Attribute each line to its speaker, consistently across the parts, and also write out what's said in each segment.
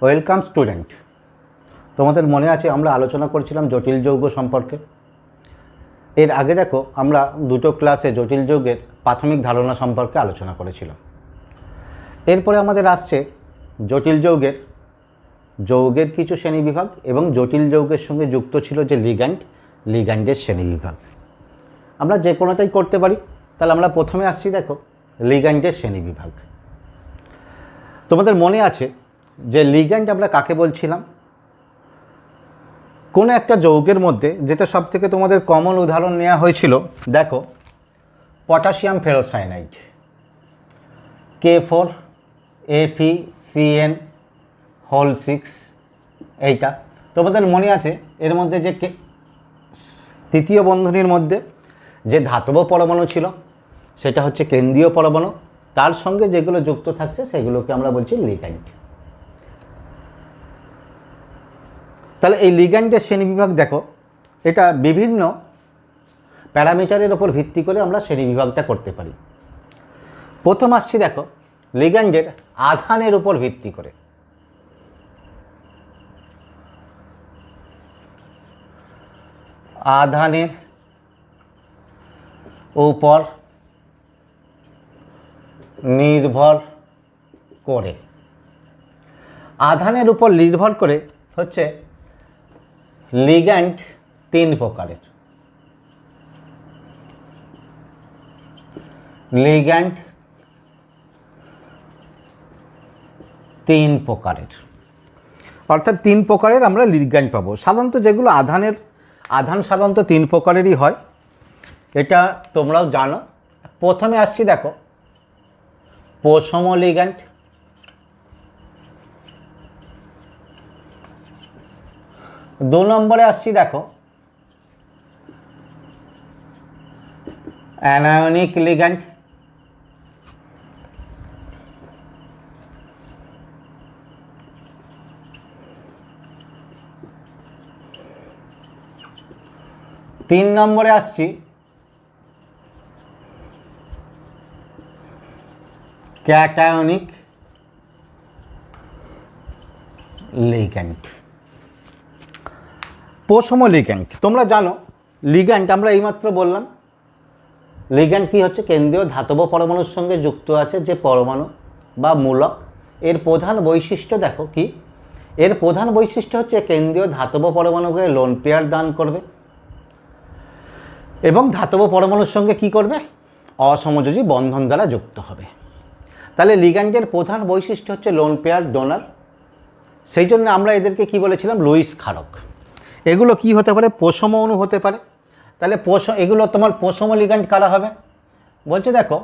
Speaker 1: Welcome student. তোমাদের মনে আছে আমরা আলোচনা করছিলাম জটিল যৌগ সম্পর্কে। এর আগে দেখো আমরা দুটো ক্লাসে জটিল যৌগের প্রাথমিক ধারণা সম্পর্কে আলোচনা করেছিলাম। এরপরে আমাদের আসছে জটিল যৌগের কিছু শ্রেণীবিভাগ এবং জটিল যৌগের সঙ্গে যুক্ত ছিল যে লিগ্যান্ডের শ্রেণীবিভাগ। আমরা যে কোনোটাই করতে পারি। তাহলে আমরা প্রথমে আসছি দেখো লিগ্যান্ডের শ্রেণীবিভাগ। তোমাদের মনে আছে যে লিগ্যান্ড আমরা কাকে বলছিলাম? কোনো একটা যৌগের মধ্যে যেটা সবথেকে তোমাদের কমন উদাহরণ নেওয়া হয়েছিল, দেখো পটাশিয়াম ফেরোসায়ানাইড K4Fe6 এইটা তোমাদের মনে আছে। এর মধ্যে যে তৃতীয় বন্ধনীর মধ্যে যে ধাতব পরমাণু ছিল সেটা হচ্ছে কেন্দ্রীয় পরমাণু, তার সঙ্গে যেগুলো যুক্ত থাকছে সেগুলোকে আমরা বলছি লিগ্যান্ড। তাহলে এই লিগ্যান্ডের শ্রেণীবিভাগ দেখো, এটা বিভিন্ন প্যারামিটারের ওপর ভিত্তি করে আমরা শ্রেণীবিভাগটা করতে পারি। প্রথম আসছি দেখো লিগ্যান্ডের আধানের উপর ভিত্তি করে। আধানের উপর নির্ভর করে, আধানের উপর নির্ভর করে হচ্ছে লিগ্যান্ড তিন প্রকারের। লিগ্যান্ড তিন প্রকারের, অর্থাৎ তিন প্রকারের আমরা লিগ্যান্ড পাবো। সাধারণত যেগুলো আধান সাধারণত তিন প্রকারেরই হয়, এটা তোমরাও জানো। প্রথমে আসছি দেখো পশম লিগ্যান্ড, দু নম্বরে আসছি দেখো অ্যানায়নিক লিগ্যান্ড, তিন নম্বরে আসছি ক্যাটায়নিক লিগ্যান্ড। পশম লিগ্যান্ড তোমরা জানো, লিগ্যান্ড আমরা এইমাত্র বললাম লিগ্যান্ড কি হচ্ছে? কেন্দ্রীয় ধাতব পরমাণুর সঙ্গে যুক্ত আছে যে পরমাণু বা মূলক। এর প্রধান বৈশিষ্ট্য দেখো কি? এর প্রধান বৈশিষ্ট্য হচ্ছে কেন্দ্রীয় ধাতব পরমাণুকে লোন পেয়ার দান করবে এবং ধাতব পরমাণুর সঙ্গে কি করবে? অসমযোজী বন্ধন দ্বারা যুক্ত হবে। তাহলে লিগ্যান্ডের প্রধান বৈশিষ্ট্য হচ্ছে লোন পেয়ার ডোনার। সেই জন্য আমরা এদেরকে কি বলেছিলাম? লুইস ক্ষারক। এগুলো কি হতে পারে? পশম অণু হতে পারে। তাহলে এগুলো তোমার পশম লিগ্যান্ড কারা হবে? বলছে দেখো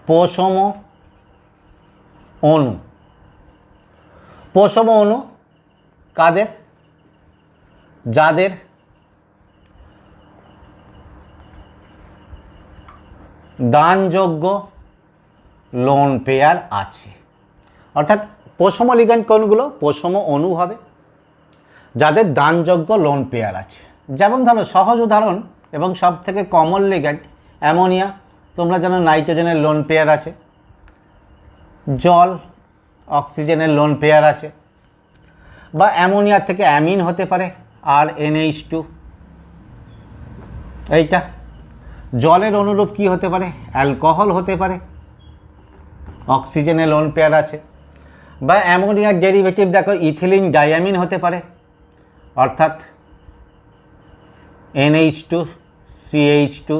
Speaker 1: পশম অণু। পশম অণু কাদের? যাদের দানযোগ্য লোন পেয়ার আছে। অর্থাৎ পশম লিগ্যান্ড কোনগুলো? পশম অণু হবে যাদের দানযোগ্য লোন পেয়ার আছে। যেমন ধরো সহজ উদাহরণ এবং সব থেকে কমন লিগ্যান্ড অ্যামোনিয়া। তোমরা জানো নাইট্রোজেনের লোন পেয়ার আছে, জল অক্সিজেনের লোন পেয়ার আছে, বা অ্যামোনিয়া থেকে অ্যামিন হতে পারে আর NH2। এইটা জলের অনুরূপ কি হতে পারে? অ্যালকোহল হতে পারে, অক্সিজেনের লোন পেয়ার আছে। বা অ্যামোনিয়ার ডেরিভেটিভ দেখো ইথিলিন ডায়ামিন হতে পারে, অর্থাৎ NH2 CH2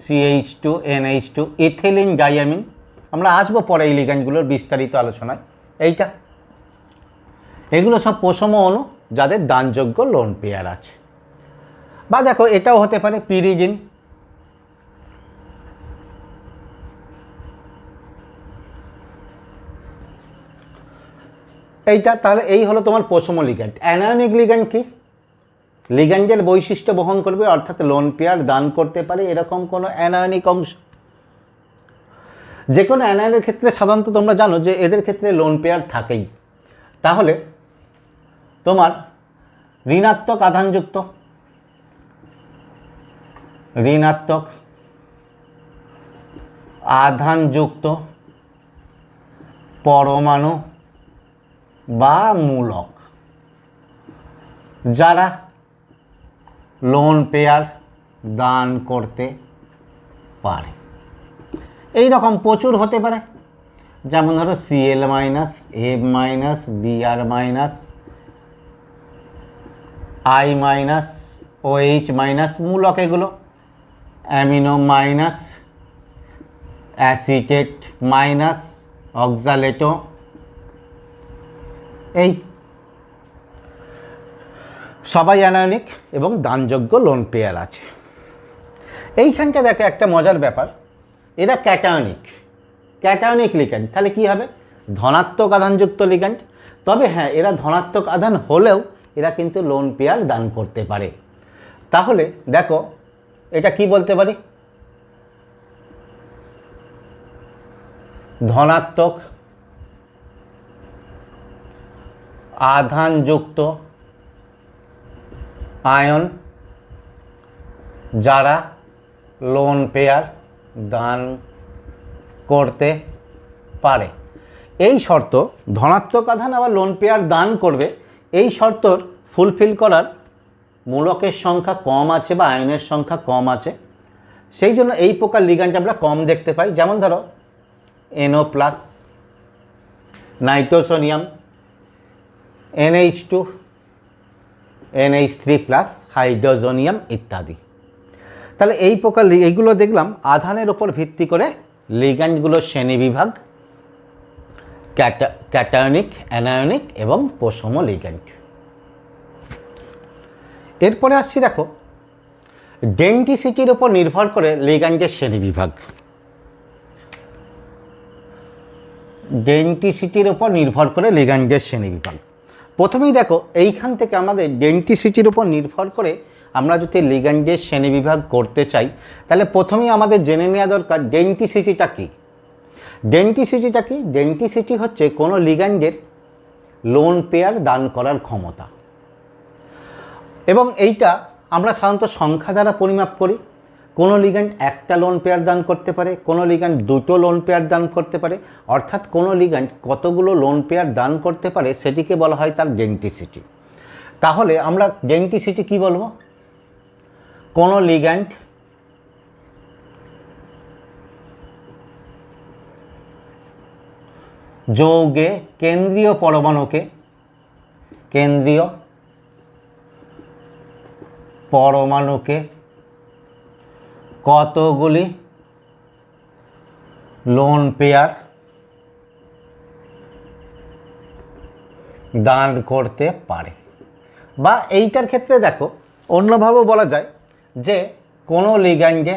Speaker 1: CH2 NH2 ethylene diamine. আমরা আসবো পরে এই লিগ্যান্ডগুলোর বিস্তারিত আলোচনায়। এগুলো সব পশম অণু যাদের দানযোগ্য লোন পেয়ার আছে। বা দেখো এটাও হতে পারে পিরিডিন। এইটা তাহলে এই হলো তোমার পশম লিগ্যান্ড। অ্যানায়নিক লিগ্যান্ড কি? লিগ্যান্ডের বৈশিষ্ট্য বহন করবে, অর্থাৎ লোন পেয়ার দান করতে পারে এরকম কোনো অ্যানায়নিক অংশ। যে কোনো অ্যানায়নের ক্ষেত্রে সাধারণত তোমরা জানো যে এদের ক্ষেত্রে লোন পেয়ার থাকেই। তাহলে তোমার ঋণাত্মক আধানযুক্ত আধানযুক্ত পরমাণু বা মূলক যারা লোন পেয়ার দান করতে পারে। এই রকম প্রচুর হতে পারে, যেমন ধরো Cl minus, F minus, Br minus, I minus, OH minus মূলক এগুলো, amino minus, acetate minus, oxalato, এই সবাই অ্যানায়নিক এবং দানযোগ্য লোন পেয়ার আছে। এইখানটা দেখো একটা মজার ব্যাপার, এরা ক্যাটায়নিক লিগ্যান্ড। তাহলে কি হবে? ধনাত্মক আধানযুক্ত লিগ্যান্ড। তবে হ্যাঁ, এরা ধনাত্মক আধান হলেও এরা কিন্তু লোন পেয়ার দান করতে পারে। তাহলে দেখো এটা কি বলতে পারি? ধনাত্মক আধানযুক্ত আয়ন যারা লোন পেয়ার দান করতে পারে। এই শর্ত, ধনাত্মক আধান আবার লোন পেয়ার দান করবে, এই শর্তর ফুলফিল করার মূলকের সংখ্যা কম আছে বা আয়নের সংখ্যা কম আছে, সেই জন্য এই প্রকার লিগ্যান্ড আমরা কম দেখতে পাই। যেমন ধরো NO plus, nitrosonium, NH2, NH3 plus, hydroxonium ইত্যাদি। তাহলে এই প্রকার এইগুলো দেখলাম আধানের উপর ভিত্তি করে লিগ্যান্ডগুলোর শ্রেণীবিভাগ, ক্যাটায়নিক, অ্যানায়নিক এবং প্রশম লিগ্যান্ড। এরপরে আসছি দেখো ডেন্টিসিটির উপর নির্ভর করে লিগ্যান্ডের শ্রেণীবিভাগ। ডেন্টিসিটির উপর নির্ভর করে লিগ্যান্ডের শ্রেণীবিভাগ। প্রথমেই দেখো এইখান থেকে আমাদের ডেন্টিসিটির উপর নির্ভর করে আমরা যদি লিগ্যান্ডের শ্রেণীবিভাগ করতে চাই, তাহলে প্রথমেই আমাদের জেনে নেওয়া দরকার ডেন্টিসিটিটা কী। ডেন্টিসিটিটা কি? ডেন্টিসিটি হচ্ছে কোনো লিগ্যান্ডের লোন পেয়ার দান করার ক্ষমতা, এবং এইটা আমরা সাধারণত সংখ্যা দ্বারা পরিমাপ করি। কোনো লিগ্যান্ড একটা লোন পেয়ার দান করতে পারে, কোনো লিগ্যান্ড দুটো লোন পেয়ার দান করতে পারে, অর্থাৎ কোনো লিগ্যান্ড কতগুলো লোন পেয়ার দান করতে পারে সেটিকে বলা হয় তার ডেন্টিসিটি। তাহলে আমরা ডেন্টিসিটি কি বলবো? কোনো লিগ্যান্ড যৌগে কেন্দ্রীয় পরমাণুকে কতগুলি লোন পেয়ার দান করতে পারে। বা এইটার ক্ষেত্রে দেখো অন্যভাবেও বলা যায় যে কোনো লিগ্যান্ডে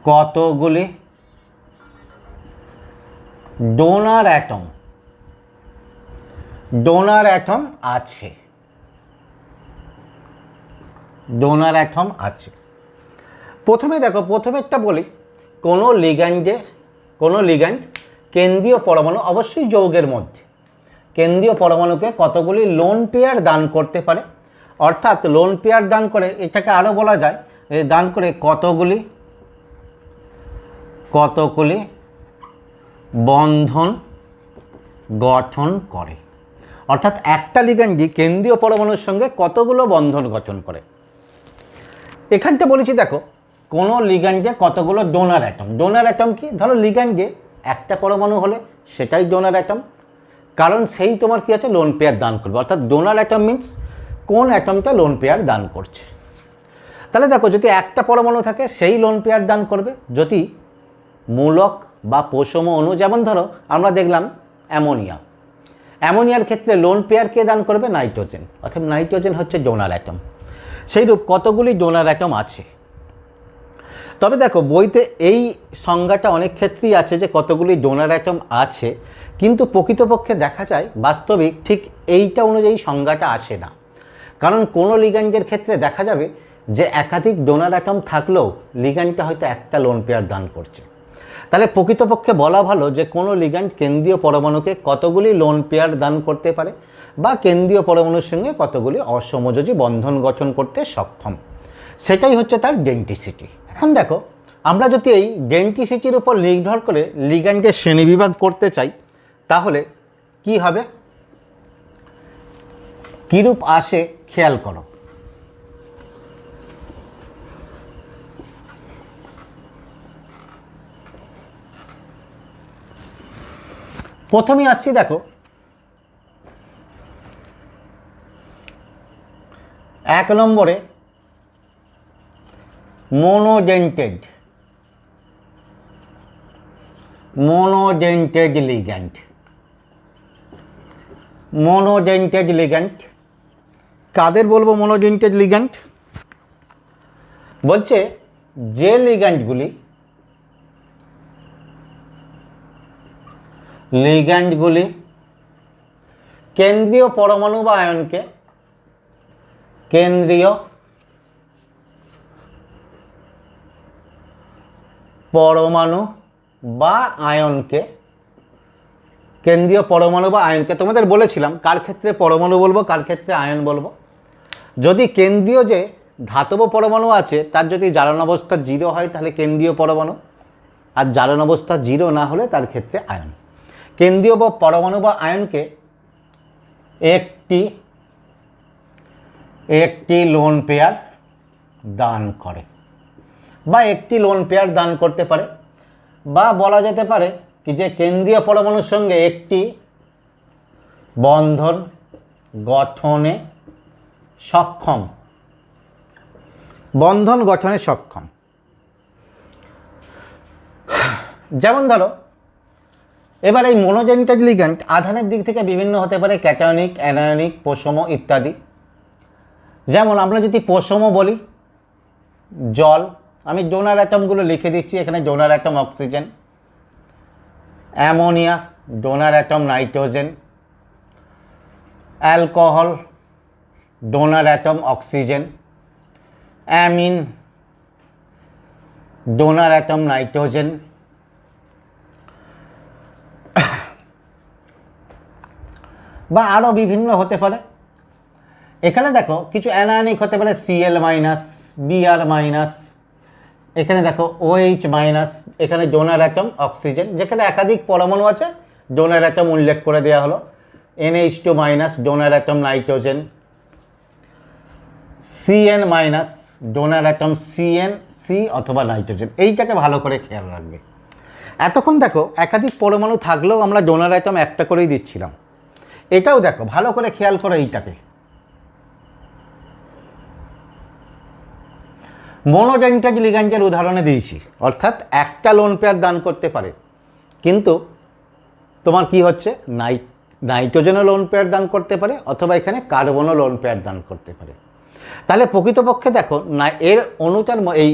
Speaker 1: কতগুলি ডোনার অ্যাটম আছে। প্রথমে দেখো, প্রথমেরটা বলি, কোনো লিগ্যান্ড কেন্দ্রীয় পরমাণু, অবশ্যই যৌগের মধ্যে কেন্দ্রীয় পরমাণুকে কতগুলি লোন পেয়ার দান করতে পারে। অর্থাৎ লোন পেয়ার দান করে, এটাকে আরও বলা যায় দান করে কতগুলি বন্ধন গঠন করে। অর্থাৎ একটা লিগ্যান্ডই কেন্দ্রীয় পরমাণুর সঙ্গে কতগুলো বন্ধন গঠন করে। এখানটা বলেছি দেখো কোনো লিগ্যান্ডে কতগুলো ডোনার অ্যাটম কি? ধরো লিগ্যান্ডে একটা পরমাণু হলে সেটাই ডোনার অ্যাটম, কারণ সেই তোমার কি আছে, লোন পেয়ার দান করবে। অর্থাৎ ডোনার অ্যাটম মিন্স কোন অ্যাটমটা লোন পেয়ার দান করছে। তাহলে দেখো যদি একটা পরমাণু থাকে সেই লোন পেয়ার দান করবে। যদি মূলক বা প্রশম অণু, যেমন ধরো আমরা দেখলাম অ্যামোনিয়ার ক্ষেত্রে লোন পেয়ার কে দান করবে? নাইট্রোজেন। অর্থাৎ নাইট্রোজেন হচ্ছে ডোনার অ্যাটম। সেইরূপ কতগুলি ডোনার অ্যাটম আছে। তবে দেখো বইতে এই সংজ্ঞাটা অনেক ক্ষেত্রেই আছে যে কতগুলি ডোনার অ্যাটম আছে, কিন্তু প্রকৃতপক্ষে দেখা যায় বাস্তবিক ঠিক এইটা অনুযায়ী সংজ্ঞাটা আসে না। কারণ কোনো লিগ্যান্ডের ক্ষেত্রে দেখা যাবে যে একাধিক ডোনার অ্যাটম থাকলেও লিগ্যান্ডটা হয়তো একটা লোন পেয়ার দান করছে। তাহলে প্রকৃতপক্ষে বলা ভালো যে কোনো লিগ্যান্ড কেন্দ্রীয় পরমাণুকে কতগুলি লোন পেয়ার দান করতে পারে বা কেন্দ্রীয় পরমাণুর সঙ্গে কতগুলি অসমযোজী বন্ধন গঠন করতে সক্ষম, সেটাই হচ্ছে তার ডেন্টিসিটি। এখন দেখো, আমরা যদি এই ডেন্টিসিটির উপর নির্ভর করে লিগ্যান্ডের শ্রেণীবিভাগ করতে চাই তাহলে কি হবে, কীরূপ আসে খেয়াল করো। প্রথমেই আসছি দেখো, এক নম্বরে মোনোডেন্টেড লিগ্যান্ড। মোনোডেন্টেড লিগ্যান্ড কাদের বলবো? মোনোডেন্টেড লিগ্যান্ড বলছে যে লিগ্যান্ডগুলি কেন্দ্রীয় পরমাণু বা আয়নকে কেন্দ্রীয় পরমাণু বা আয়নকে তোমাদের বলেছিলাম কার ক্ষেত্রে পরমাণু বলবো, কার ক্ষেত্রে আয়ন বলবো। যদি কেন্দ্রীয় যে ধাতব পরমাণু আছে তার যদি জারণ অবস্থা 0 হয় তাহলে কেন্দ্রীয় পরমাণু, আর জারণ অবস্থা 0 না হলে তার ক্ষেত্রে আয়ন। কেন্দ্রীয় বা পরমাণু বা আয়নকে একটি লোন পেয়ার দান করে বা একটি লোন পেয়ার দান করতে পারে, বা বলা যেতে পারে কি যে কেন্দ্রীয় পরমাণুর সঙ্গে একটি বন্ধন গঠনে সক্ষম। যেমন ধরো, এবার এই মোনোডেন্টেড লিগ্যান্ড আধানের দিক থেকে বিভিন্ন হতে পারে, ক্যাটায়নিক, অ্যানায়নিক, পোষম ইত্যাদি। যেমন আমরা যদি পোষম বলি, জল, আমি ডোনার অ্যাটমগুলো লিখে দিচ্ছি, এখানে donor atom oxygen, ammonia donor atom nitrogen, alcohol donor atom oxygen, amine donor atom nitrogen, বা আরও বিভিন্ন হতে পারে। এখানে দেখো কিছু অ্যানায়নিক হতে পারে, Cl মাইনাস, Br মাইনাস, এখানে দেখো OH মাইনাস, এখানে ডোনার অ্যাটম অক্সিজেন, যেখানে একাধিক পরমাণু আছে ডোনার অ্যাটম উল্লেখ করে দেওয়া হলো, NH2 minus donor atom nitrogen, Cn minus donor atom CnC অথবা নাইট্রোজেন। এইটাকে ভালো করে খেয়াল রাখবে। এতক্ষণ দেখো একাধিক পরমাণু থাকলেও আমরা ডোনার অ্যাটম একটা করেই দিচ্ছিলাম, এটাও দেখো ভালো করে খেয়াল করো। এইটাকে মোনোডেন্টেড লিগ্যান্ডের উদাহরণে দিয়েছি, অর্থাৎ একটা লোন পেয়ার দান করতে পারে, কিন্তু তোমার কি হচ্ছে, নাইট্রোজেনও লোন পেয়ার দান করতে পারে অথবা এখানে কার্বনও লোন পেয়ার দান করতে পারে। তাহলে প্রকৃতপক্ষে দেখো না, এর অণুটার এই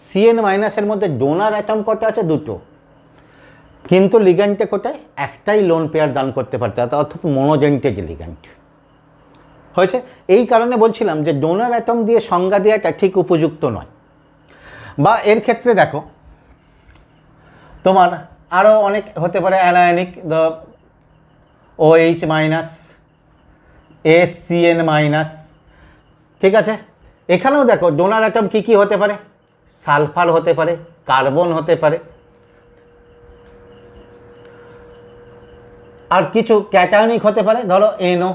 Speaker 1: Cn মাইনাসের মধ্যে ডোনার অ্যাটম কটা আছে? 2টো, কিন্তু লিগ্যান্ডে কোটায় একটাই লোন পেয়ার দান করতে পারতে, অর্থাৎ মোনোডেন্টেড লিগ্যান্ড হয়েছে। এই কারণে বলছিলাম যে ডোনার অ্যাটম দিয়ে সংজ্ঞা দেওয়াটা ঠিক উপযুক্ত নয়। বা এর ক্ষেত্রে দেখো তোমার আরও অনেক হতে পারে, anionic OH minus, SCN minus, ঠিক আছে। এখানেও দেখো ডোনার অ্যাটম কী কী হতে পারে, সালফার হতে পারে, কার্বন হতে পারে, আর কিছু ক্যাটায়নিক হতে পারে, ধরো NO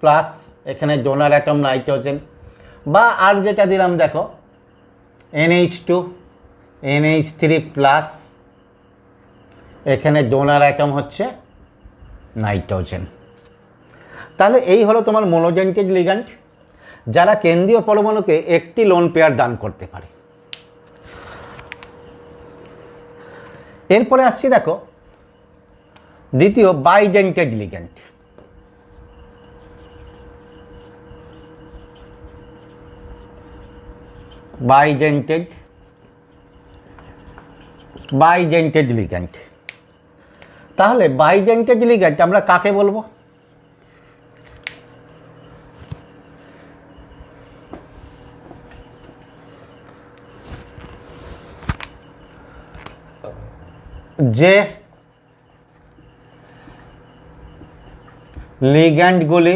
Speaker 1: প্লাস, এখানে ডোনার অ্যাটম নাইট্রোজেন, বা আর যেটা দিলাম দেখো NH2 NH3 প্লাস, এখানে ডোনার অ্যাটম হচ্ছে নাইট্রোজেন। তাহলে এই হলো তোমার মোনোডেন্টেড লিগ্যান্ড, যারা কেন্দ্রীয় পরমাণুকে একটি লোন পেয়ার দান করতে পারে। এরপরে আসছি দেখো দ্বিতীয় বাইডেন্টেড লিগ্যান্ড। বাইডেন্টেড লিগ্যান্ড। তাহলে বাইডেন্টেড লিগ্যান্ড আমরা কাকে বলবো? যে লিগ্যান্ডগুলি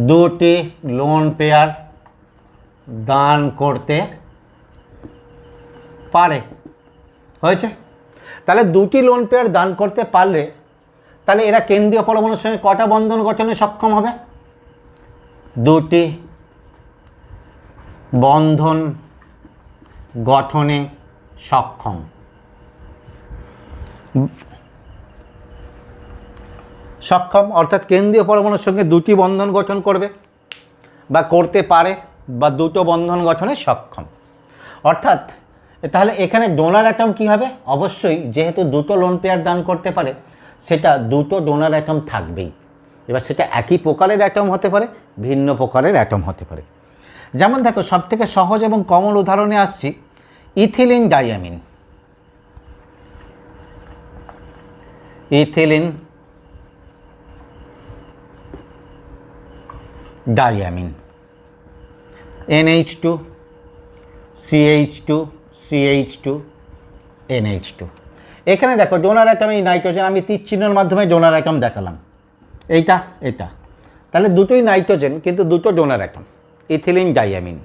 Speaker 1: দুটি লোন পেয়ার দান করতে পারে। হয়েছে? তাহলে দুটি লোন পেয়ার দান করতে পারলে তাহলে এরা কেন্দ্রীয় পরমাণুর সঙ্গে কটা বন্ধন গঠনে সক্ষম হবে? দুটি বন্ধন গঠনে সক্ষম। সক্ষম অর্থাৎ কেন্দ্রীয় পরমাণুর সঙ্গে দুটি বন্ধন গঠন করবে বা করতে পারে বা দুটো বন্ধন গঠনে সক্ষম। অর্থাৎ তাহলে এখানে ডোনার অ্যাটম কী হবে? অবশ্যই যেহেতু দুটো লোন পেয়ার দান করতে পারে সেটা দুটো ডোনার অ্যাটম থাকবেই। এবার সেটা একই প্রকারের অ্যাটম হতে পারে, ভিন্ন প্রকারের অ্যাটম হতে পারে। যেমন দেখো সবথেকে সহজ এবং কমন উদাহরণে আসছি, ethylene diamine. Ethylene diamine NH2 CH2 CH2 NH2। এখানে দেখো ডোনার অ্যাটম এই নাইট্রোজেন, আমি তীর চিহ্নের মাধ্যমে ডোনার অ্যাটম দেখালাম, এইটা এটা, তাহলে দুটোই নাইট্রোজেন কিন্তু দুটো ডোনার অ্যাটম, ইথিলিন ডাইয়ামিন।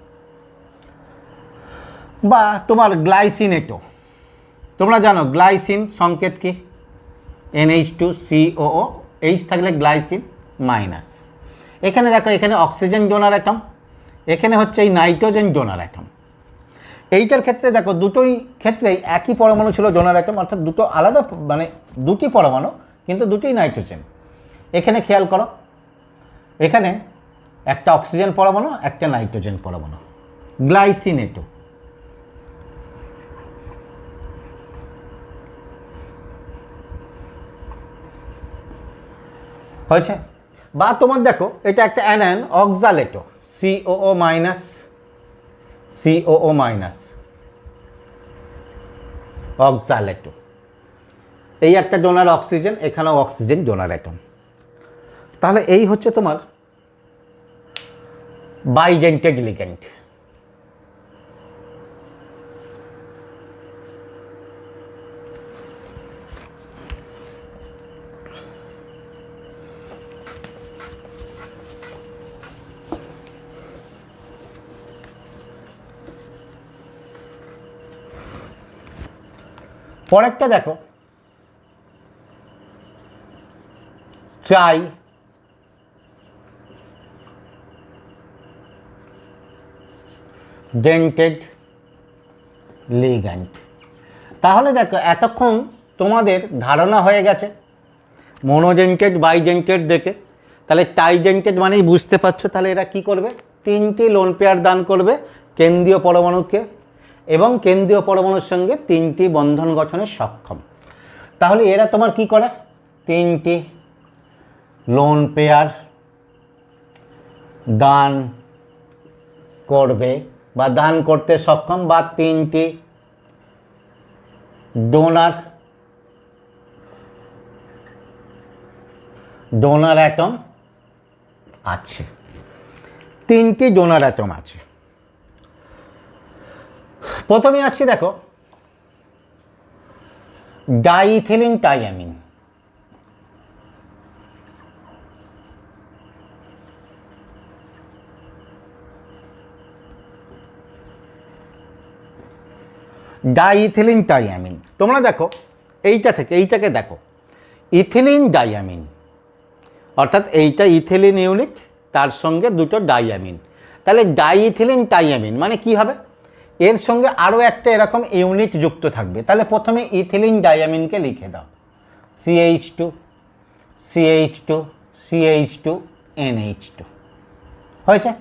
Speaker 1: বা তোমার গ্লাইসিনেটো, তোমরা জানো গ্লাইসিন সংকেত কি? NH2COO, H থাকলে গ্লাইসিন মাইনাস। এখানে দেখো এখানে অক্সিজেন ডোনার অ্যাটম, এখানে হচ্ছে এই নাইট্রোজেন ডোনার অ্যাটম। এইটার ক্ষেত্রে দেখো দুটোই ক্ষেত্রেই একই পরমাণু ছিল ডোনার অ্যাটম, অর্থাৎ দুটো আলাদা মানে দুটি পরমাণু কিন্তু দুটোই নাইট্রোজেন। এখানে খেয়াল করো এখানে একটা অক্সিজেন পরমাণু একটা নাইট্রোজেন পরমাণু, গ্লাইসিনেটো। হয়েছে? বা তোমার দেখো এটা একটা anion oxalato, COO minus COO minus oxalato. এই একটা ডোনার অক্সিজেন, এখানেও অক্সিজেন ডোনার অ্যাটম। তাহলে এই হচ্ছে তোমার বাইডেন্টেড লিগ্যান্ড। পরেরটা দেখো ট্রাই ডেন্টেড লিগ্যান্ড। তাহলে দেখো এতক্ষণ তোমাদের ধারণা হয়ে গেছে মোনোডেন্টেড বাইডেন্টেড দেখে, তাহলে টাইডেন্টেড মানেই বুঝতে পারছো তাহলে এরা কি করবে? তিনটি লোন পেয়ার দান করবে কেন্দ্রীয় পরমাণুকে এবং কেন্দ্রীয় পরমাণুর সঙ্গে তিনটি বন্ধন গঠনে সক্ষম। তাহলে এরা তোমার কি করে? তিনটি লোন পেয়ার দান করবে বা দান করতে সক্ষম বা তিনটি ডোনার অ্যাটম আছে, তিনটি ডোনার অ্যাটম আছে। প্রথমে আসছি দেখো ডাইইথিলিন টাইয়ামিন। ডাইইথিলিন টাইয়ামিন তোমরা দেখো এইটা থেকে এইটাকে দেখো ইথিলিন ডাইয়ামিন, অর্থাৎ এইটা ইথিলিন ইউনিট তার সঙ্গে দুটো ডাইয়ামিন, তাহলে ডাইইথিলিন টাইয়ামিন মানে কি হবে? এর সঙ্গে আরও একটা এরকম ইউনিট যুক্ত থাকবে। তাহলে প্রথমে ইথিলিন ডাইয়ামিনকে লিখে দাও CH2 CH2 CH2 NH2। হয়েছে?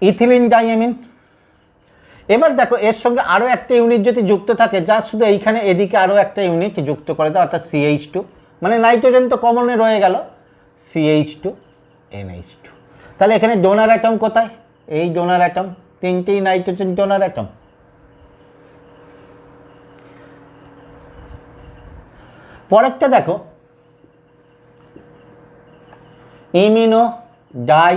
Speaker 1: Ethylene diamine. এবার দেখো এর সঙ্গে আরও একটা ইউনিট যদি যুক্ত থাকে, যা শুধু এইখানে এদিকে আরও একটা ইউনিট যুক্ত করে দাও, অর্থাৎ CH2, মানে নাইট্রোজেন তো কমনে রয়ে গেল, CH2 NH2। তাহলে এখানে ডোনার অ্যাটম কোথায়? এই ডোনার অ্যাটম, তিনটেই নাইট্রোজেন ডোনার অ্যাটম। পরেরটা দেখো ইমিনো ডাই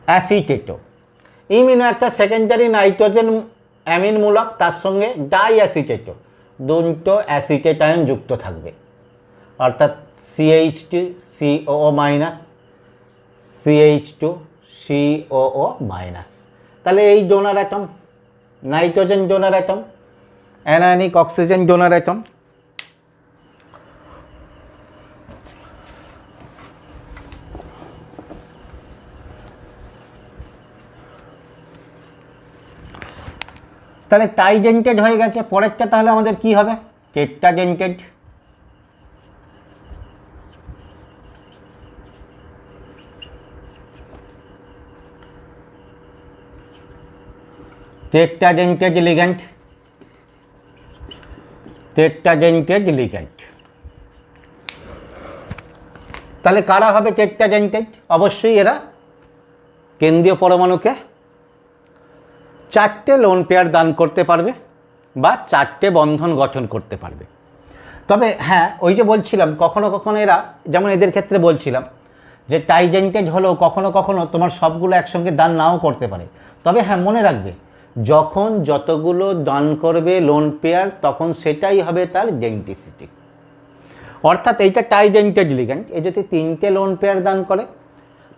Speaker 1: অ্যাসিটেটো। ইমিনো একটা সেকেন্ডারি নাইট্রোজেন অ্যামিন মূলক, তার সঙ্গে ডাই অ্যাসিটেটও, দুটো অ্যাসিটেট আয়ন যুক্ত থাকবে, অর্থাৎ CH2 COO minus CH2 COO minus. তাহলে এই donor atom nitrogen donor atom, anionic oxygen donor atom. তাহলে টাইডেন্টেড হয়ে গেছে। পরেরটা তাহলে আমাদের কি হবে? Tetradentate. Tetradentate ligand, tetradentate ligand. তাহলে কারা হবে টেট্রাডেন্টেড? অবশ্যই এরা কেন্দ্রীয় পরমাণুকে 4টে লোন পেয়ার দান করতে পারবে বা 4টে বন্ধন গঠন করতে পারবে। তবে হ্যাঁ, ওই যে বলছিলাম কখনো কখনো এরা, যেমন এদের ক্ষেত্রে বলছিলাম যে টাইডেন্টেড হলেও কখনো কখনো তোমার সবগুলো একসঙ্গে দান নাও করতে পারে। তবে হ্যাঁ, মনে রাখবে যখন যতগুলো দান করবে লোন পেয়ার তখন সেটাই হবে তার ডেন্টিসিটি। অর্থাৎ এইটা টাইডেন্টেড লিগ্যান্ড, এ যদি 3টে লোন পেয়ার দান করে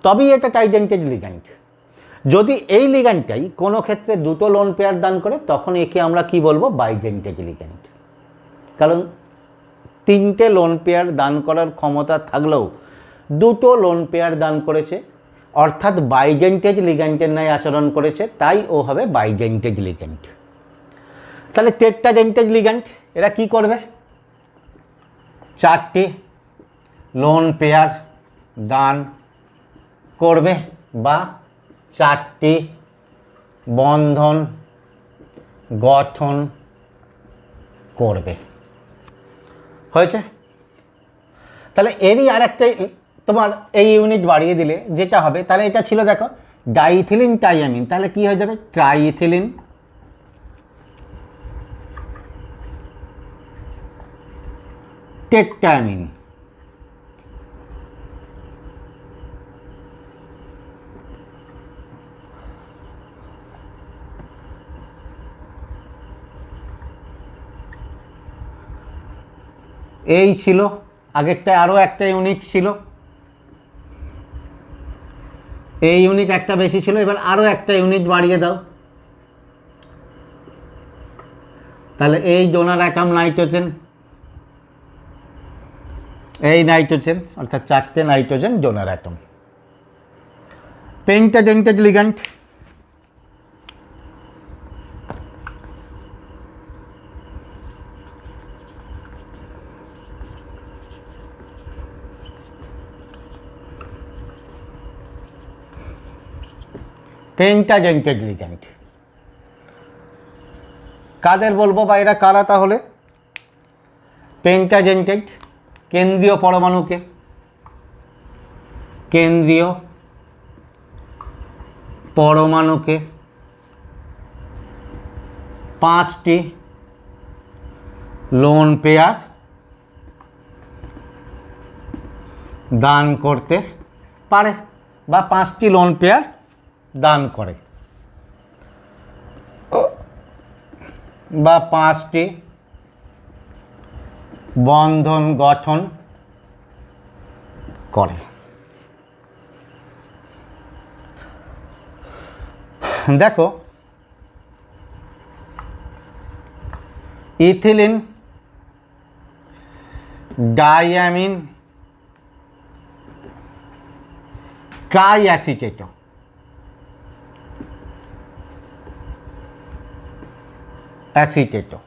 Speaker 1: তবেই এটা টাইডেন্টেড লিগ্যান্ড। যদি এই লিগ্যান্ডটাই কোনো ক্ষেত্রে 2টো লোন পেয়ার দান করে তখন একে আমরা কি বলবো? বাইডেন্টেড লিগ্যান্ড। কারণ 3টে লোন পেয়ার দান করার ক্ষমতা থাকলেও 2টো লোন পেয়ার দান করেছে, অর্থাৎ বাইডেন্টেড লিগ্যান্ডের ন্যায় আচরণ করেছে, তাই ও হবে বাইডেন্টেড লিগ্যান্ড। তাহলে টেট্রাডেন্টেড লিগ্যান্ড এরা কি করবে? 4টে লোন পেয়ার দান করবে বা 4টি বন্ধন গঠন করবে। হয়েছে? তাহলে এরই আর একটা তোমার এই ইউনিট বাড়িয়ে দিলে যেটা হবে, তাহলে এটা ছিল দেখো ডাইইথিলিন টাইঅ্যামিন, তাহলে কি হয়ে যাবে? ট্রাইইথিলিন টেট্রাঅ্যামিন। এই ছিল আগেরটা, আরও একটা ইউনিট ছিল, এই ইউনিট একটা বেশি ছিল, এবার আরও একটা ইউনিট বাড়িয়ে দাও। তাহলে এই ডোনার অ্যাটম নাইট্রোজেন, এই নাইট্রোজেন, অর্থাৎ 4টে nitrogen donor atom. Pentadentate ligand, pentadentate ligand কাদের বলবো বা এরা কারা? তাহলে পেন্টাডেন্টেড কেন্দ্রীয় পরমাণুকে, কেন্দ্রীয় পরমাণুকে 5টি লোন পেয়ার দান করতে পারে বা 5টি লোন পেয়ার দান করে বা 5টি বন্ধন গঠন করে। দেখো ইথিলিন ডাইঅ্যামিন ট্রাইঅ্যাসিটেট, অ্যাসিটেটো।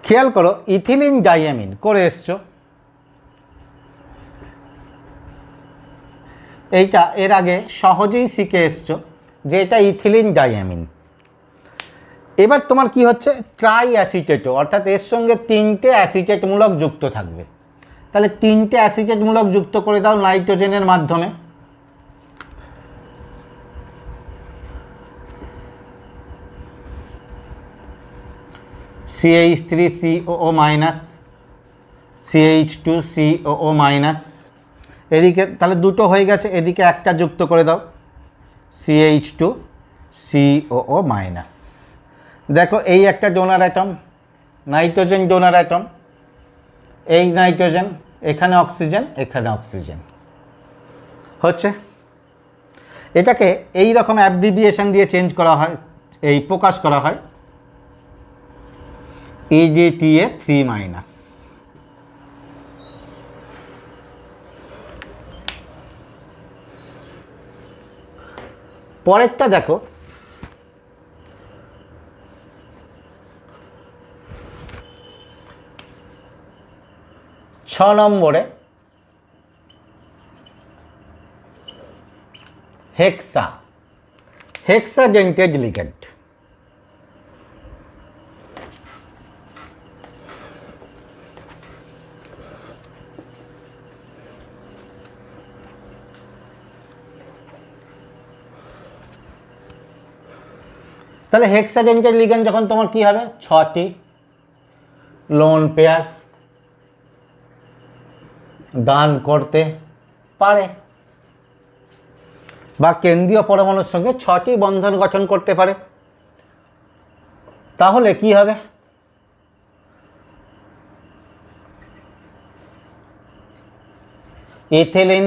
Speaker 1: খেয়াল করো ইথিলিন ডাইঅ্যামিন করে এসছো, এইটা এর আগে সহজেই শিখে এসছো যে এটা ইথিলিন ডাইঅ্যামিন। এবার তোমার কি হচ্ছে? ট্রাই অ্যাসিটেটো, অর্থাৎ এর সঙ্গে 3টে অ্যাসিটেটমূলক যুক্ত থাকবে। তাহলে 3টে অ্যাসিটেটমূলক যুক্ত করে দাও নাইট্রোজেনের মাধ্যমে। CH3COO মাইনাস CH2COO মাইনাস, এদিকে তাহলে 2টো হয়ে গেছে, এদিকে একটা যুক্ত করে দাও CH2 COO মাইনাস। দেখো এই একটা donor atom, nitrogen donor atom, এই নাইট্রোজেন, এখানে অক্সিজেন, এখানে অক্সিজেন হচ্ছে। এটাকে এই রকম অ্যাব্রিভিয়েশন দিয়ে চেঞ্জ করা হয়, এই প্রকাশ করা হয় EDTA3 মাইনাস। পরেরটা দেখো, ছ নম্বরে হেক্সাডেন্টেড লিগ্যান্ড। তাহলে হেক্সাডেন্টেড লিগ্যান্ড যখন তোমার কি হবে, 6টি লোন পেয়ার দান করতে পারে বা কেন্দ্রীয় পরমাণুর সঙ্গে 6টি বন্ধন গঠন করতে পারে। তাহলে কি হবে, ইথিলিন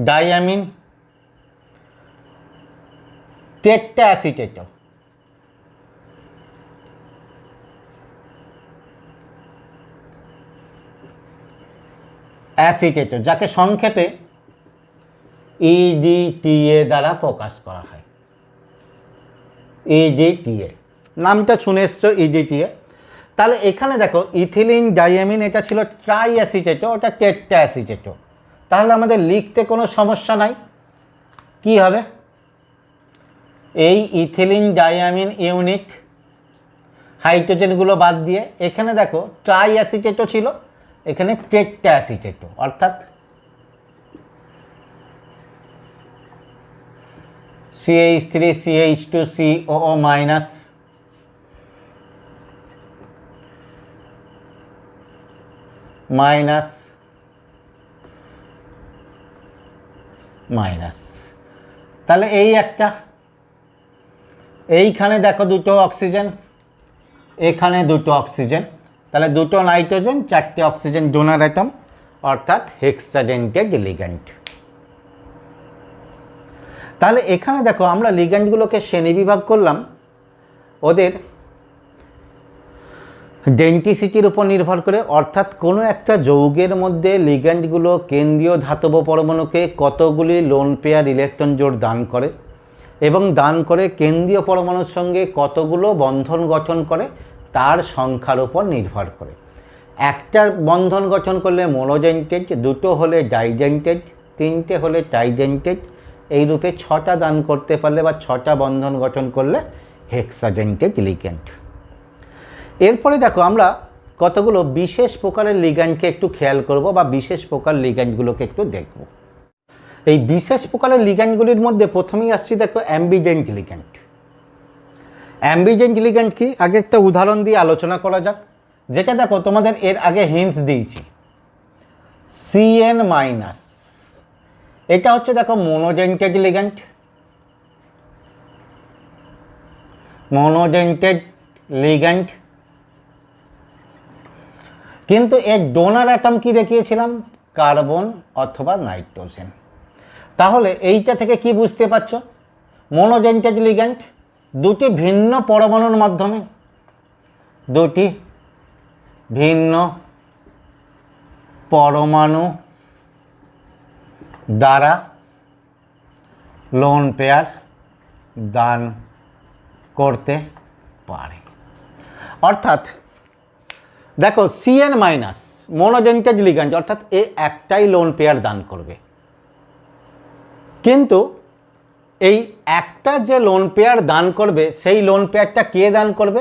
Speaker 1: ডাইঅ্যামিন টেট্রাঅ্যাসিটেট, অ্যাসিটেট, যাকে সংক্ষেপে EDTA দ্বারা প্রকাশ করা হয়। EDTA নামটা শুনে এসছো, EDTA। তাহলে এখানে দেখো ইথিলিন ডাইঅ্যামিন এটা ছিল ট্রাইঅ্যাসিটেট, ওটা টেট্রাঅ্যাসিটেট। তাহলে আমাদের লিখতে কোনো সমস্যা নাই। কি হবে, এই ইথিলিন ডাইঅ্যামিন ইউনিট হাইড্রোজেনগুলো বাদ দিয়ে এখানে দেখো ট্রাইঅ্যাসিটেটও ছিল, এখানে টেট্রাঅ্যাসিটেট, অর্থাৎ CH3 CH2 COO minus minus minus. তাহলে এই একটা, এইখানে দেখো দুটো অক্সিজেন, এখানে দুটো অক্সিজেন, তাহলে দুটো নাইট্রোজেন, 4টে অক্সিজেন ডোনার অ্যাটম, অর্থাৎ হেক্সাডেন্টেড লিগ্যান্ড। তাহলে এখানে দেখো আমরা লিগ্যান্ডগুলোকে শ্রেণীবিভাগ করলাম ওদের ডেন্টিসিটির উপর নির্ভর করে, অর্থাৎ কোনো একটা যৌগের মধ্যে লিগ্যান্ডগুলো কেন্দ্রীয় ধাতব পরমাণুকে কতগুলি লোন পেয়ার ইলেকট্রন জোড় দান করে এবং দান করে কেন্দ্রীয় পরমাণুর সঙ্গে কতগুলো বন্ধন গঠন করে তার সংখ্যার উপর নির্ভর করে। একটা বন্ধন গঠন করলে মোনোজেন্টেড, দুটো হলে ডাইজেন্টেড, 3টে হলে ট্রাইজেন্টেড, এই রূপে 6টা দান করতে পারলে বা 6টা বন্ধন গঠন করলে হেক্সাডেন্টেড লিগ্যান্ড। এরপরে দেখো আমরা কতগুলো বিশেষ প্রকারের লিগ্যান্ডকে একটু খেয়াল করব বা বিশেষ প্রকার লিগ্যান্ডগুলোকে একটু দেখব। এই বিশেষ প্রকারের লিগ্যান্ডগুলির মধ্যে প্রথমেই আসছি দেখো অ্যাম্বিডেন্ট লিগ্যান্ড। অ্যাম্বিডেন্ট লিগ্যান্ড কি, আগে একটা উদাহরণ দিয়ে আলোচনা করা যাক, যেটা দেখো তোমাদের এর আগে হিন্টস দিয়েছি, CN মাইনাস, এটা হচ্ছে দেখো মোনোজেন্টেড লিগ্যান্ড, মোনোজেন্টেড লিগ্যান্ড, কিন্তু এর ডোনার অ্যাটম কি দেখিয়েছিলাম, কার্বন অথবা নাইট্রোজেন। তাহলে এইটা থেকে কি বুঝতে পারছো, মোনোজেন্টেড লিগ্যান্ড দুটি ভিন্ন পরমাণুর মাধ্যমে, দুটি ভিন্ন পরমাণু দ্বারা লোন পেয়ার দান করতে পারে। অর্থাৎ দেখো CN মাইনাস মোনোজেন্টেড লিগ্যান্ড, অর্থাৎ এ একটাই লোন পেয়ার দান করবে, কিন্তু এই একটা যে লোন পেয়ার দান করবে সেই লোন পেয়ারটা কে দান করবে,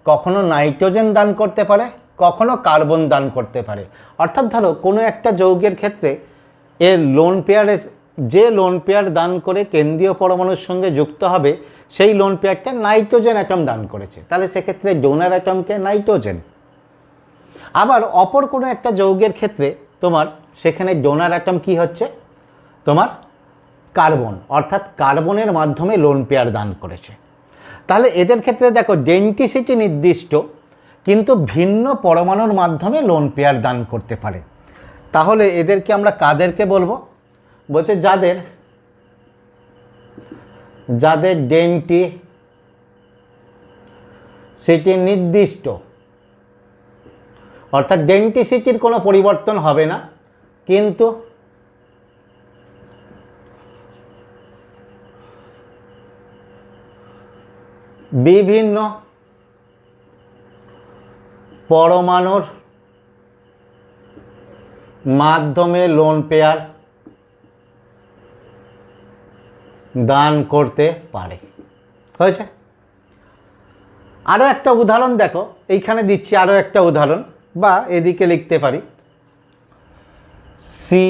Speaker 1: কখনো নাইট্রোজেন দান করতে পারে, কখনো কার্বন দান করতে পারে। অর্থাৎ ধরো কোনো একটা যৌগের ক্ষেত্রে এর লোন পেয়ারের যে লোন পেয়ার দান করে কেন্দ্রীয় পরমাণুর সঙ্গে যুক্ত হবে সেই লোন পেয়ারটা নাইট্রোজেন অ্যাটম দান করেছে, তাহলে সেক্ষেত্রে ডোনার অ্যাটমকে নাইট্রোজেন। আবার অপর কোনো একটা যৌগের ক্ষেত্রে তোমার সেখানে ডোনার অ্যাটম কি হচ্ছে তোমার কার্বন, অর্থাৎ কার্বনের মাধ্যমে লোন পেয়ার দান করেছে। তাহলে এদের ক্ষেত্রে দেখো ডেন্টিসিটি নির্দিষ্ট, কিন্তু ভিন্ন পরমাণুর মাধ্যমে লোন পেয়ার দান করতে পারে। তাহলে এদেরকে আমরা কাদেরকে বলবো? বলছে যাদের ডেন্টিসিটি নির্দিষ্ট, অর্থাৎ ডেন্টিসিটির কোনো পরিবর্তন হবে না, কিন্তু বিভিন্ন পরমাণুর মাধ্যমে লোন পেয়ার দান করতে পারে। হয়েছে? আরও একটা উদাহরণ দেখো, এইখানে দিচ্ছি আরও একটা উদাহরণ, বা এদিকে লিখতে পারি সি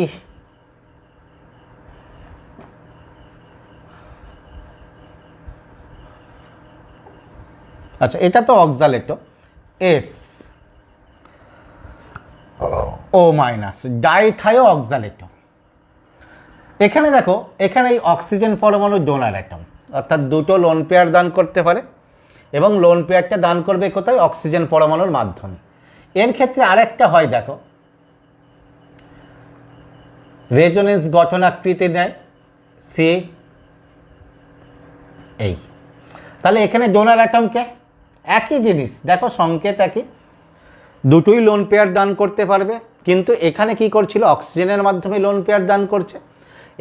Speaker 1: আচ্ছা, এটা তো অক্সালেটো এস ও মাইনাস ডাইথায়ো অক্সালেটো। এখানে দেখো, এখানে এই অক্সিজেন পরমাণু ডোনার অ্যাটম, অর্থাৎ দুটো লোন পেয়ার দান করতে পারে, এবং লোন পেয়ারটা দান করবে কোথায়? অক্সিজেন পরমাণুর মাধ্যমে। এর ক্ষেত্রে আরেকটা হয় দেখো, রেজোনেন্স গঠন আকৃতি নেয় সি এই। তাহলে এখানে ডোনার অ্যাটমকে একই জিনিস, দেখো সংকেত একই, দুটোই লোন পেয়ার দান করতে পারবে, কিন্তু এখানে কি করছিল? অক্সিজেনের মাধ্যমে লোন পেয়ার দান করছে,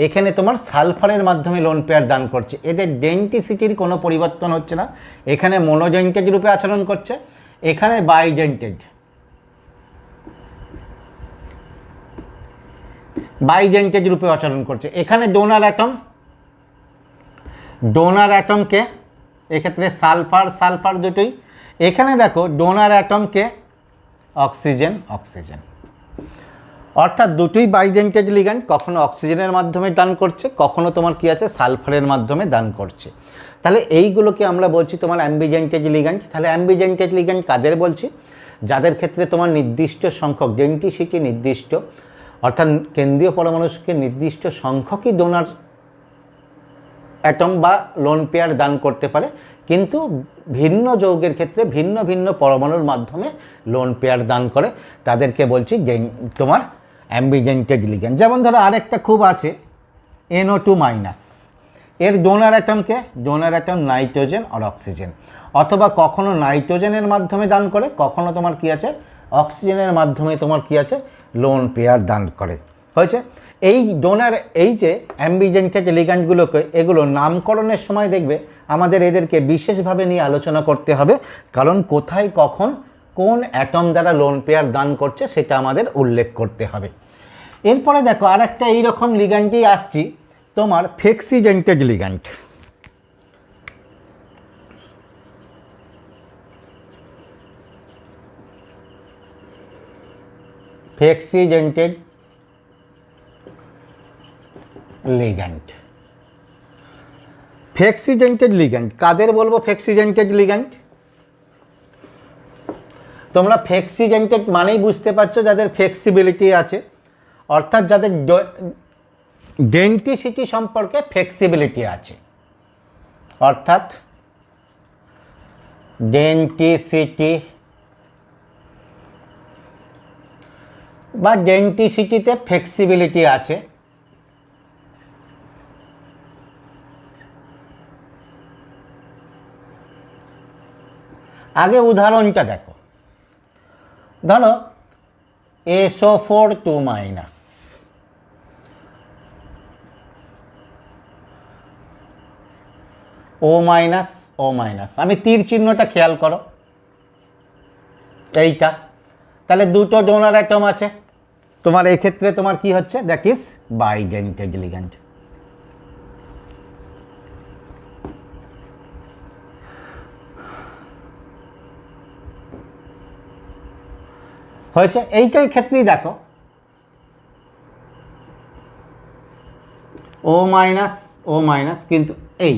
Speaker 1: এখানে তোমার সালফারের মাধ্যমে লোন পেয়ার দান করছে। এদের ডেন্টিসিটির কোনো পরিবর্তন হচ্ছে না, এখানে মোনোজেন্টেড রূপে আচরণ করছে, এখানে বাইজেন্টেড রূপে আচরণ করছে। এখানে ডোনার অ্যাটমকে এক্ষেত্রে সালফার দুটোই, এখানে দেখো ডোনার অ্যাটমকে অক্সিজেন, অর্থাৎ দুটোই বাইজেন্টেড লিগ্যান্ড, কখনো অক্সিজেনের মাধ্যমে দান করছে, কখনো তোমার কি আছে? সালফারের মাধ্যমে দান করছে। তাহলে এইগুলোকে আমরা বলছি তোমার অ্যাম্বিজেন্টেড লিগ্যান্ড। তাহলে অ্যাম্বিজেন্টেড লিগ্যান্ড কাদের বলছি? যাদের ক্ষেত্রে তোমার নির্দিষ্ট সংখ্যক ডেন্টিসিটি নির্দিষ্ট, অর্থাৎ কেন্দ্রীয় পরমাণুকে নির্দিষ্ট সংখ্যকই ডোনার অ্যাটম বা লোন পেয়ার দান করতে পারে, কিন্তু ভিন্ন যৌগের ক্ষেত্রে ভিন্ন ভিন্ন পরমাণুর মাধ্যমে লোন পেয়ার দান করে, তাদেরকে বলছি তোমার অ্যাম্বিজেন্টেড লিগ্যান্ড। যেমন ধরো আরেকটা খুব আছে NO2 মাইনাস, এর ডোনার অ্যাটম নাইট্রোজেন আর অক্সিজেন, অথবা কখনো নাইট্রোজেনের মাধ্যমে দান করে, কখনো তোমার কি আছে? অক্সিজেনের মাধ্যমে তোমার কি আছে? লোন পেয়ার দান করে। হয়েছে? এই ডোনার, এই যে অ্যাম্বিজেন্টেড লিগ্যান্ডগুলোকে, এগুলো নামকরণের সময় দেখবে আমাদের এদেরকে বিশেষভাবে নিয়ে আলোচনা করতে হবে, কারণ কোথায় কখন কোন অ্যাটম দ্বারা লোন পেয়ার দান করছে সেটা আমাদের উল্লেখ করতে হবে। এরপরে দেখো আর একটা এইরকম লিগ্যান্ডই আসছি, তোমার ফ্লেক্সিডেন্টেড লিগ্যান্ড। ফ্লেক্সিডেন্টেড লিগ্যান্ড কাদের বলবো? ফ্লেক্সিডেন্টেড লিগ্যান্ড, তোমরা ফ্লেক্সিডেন্টেড মানেই বুঝতে পারছো যাদের ফ্লেক্সিবিলিটি আছে, অর্থাৎ যাদের ডেন্টিসিটি সম্পর্কে ফ্লেক্সিবিলিটি আছে, অর্থাৎ ডেন্টিসিটি বা ডেন্টিসিটিতে ফ্লেক্সিবিলিটি আছে। আগে উদাহরণটা দেখো, ধরো SO4 2 মাইনাস, ও মাইনাস, আমি তীর চিহ্নটা খেয়াল করো, এইটা, তাহলে দুটো ডোনার অ্যাটম আছে তোমার, এই ক্ষেত্রে তোমার কি হচ্ছে? That is bidentate ligand. হয়েছে? এইটাই ক্ষেত্রেই দেখো ও মাইনাস, কিন্তু এই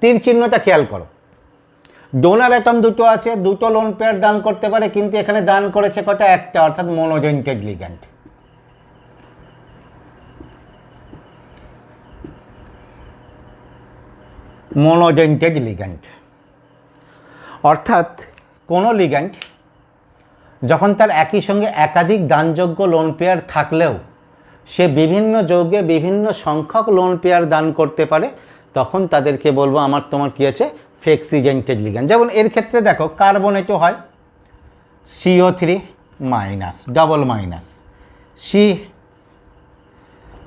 Speaker 1: তীর চিহ্নটা খেয়াল করো, ডোনার অ্যাটম দুটো আছে, দুটো লোন পেয়ার দান করতে পারে, কিন্তু এখানে দান করেছে কটা? একটা, অর্থাৎ মোনোজেন্টেড লিগ্যান্ড। মোনোজেন্টেড লিগ্যান্ড। অর্থাৎ কোনো লিগ্যান্ড যখন তার একই সঙ্গে একাধিক দানযোগ্য লোন পেয়ার থাকলেও সে বিভিন্ন যৌগে বিভিন্ন সংখ্যক লোন পেয়ার দান করতে পারে, তখন তাদেরকে বলবো আমার তোমার কী আছে, ফ্লেক্সিজেন্টেড লিগ্যান্ড। যেমন এর ক্ষেত্রে দেখো কার্বনেটও হয় CO3 minus double minus CO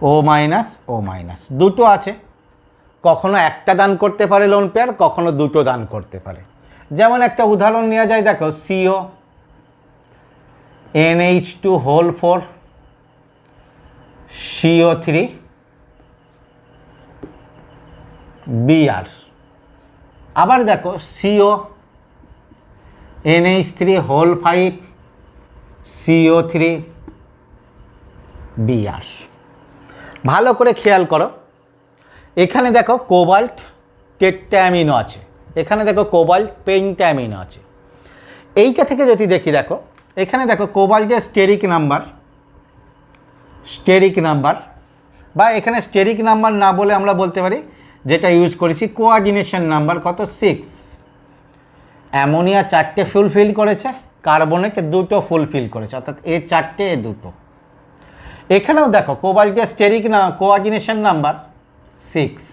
Speaker 1: ও মাইনাস দুটো আছে, কখনো একটা দান করতে পারে লোন পেয়ার, কখনো দুটো দান করতে পারে। যেমন একটা উদাহরণ নেওয়া যায়, দেখো CO NH2 whole 4 CO3 Br। আবার দেখো CO NH3 whole 5 CO3 Br। ভালো করে খেয়াল করো, এখানে দেখো কোবাল্ট টেট্রাঅ্যামিনো আছে, এখানে দেখো কোবাল্ট পেন্টাঅ্যামিনো আছে। এইটা থেকে যদি দেখি, দেখো এখানে দেখো কোবাল্টের স্টেরিক নাম্বার বা এখানে স্টেরিক নাম্বার না বলে আমরা বলতে পারি যেটা ইউজ করেছি কোঅর্ডিনেশন নাম্বার কত, 6। অ্যামোনিয়া 4টে ফুলফিল করেছে, কার্বনেট 2টো ফুলফিল করেছে, অর্থাৎ এ 4টে এ 2টো। এখানেও দেখো কোবাল্টের স্টেরিক কোঅর্ডিনেশন নাম্বার 6,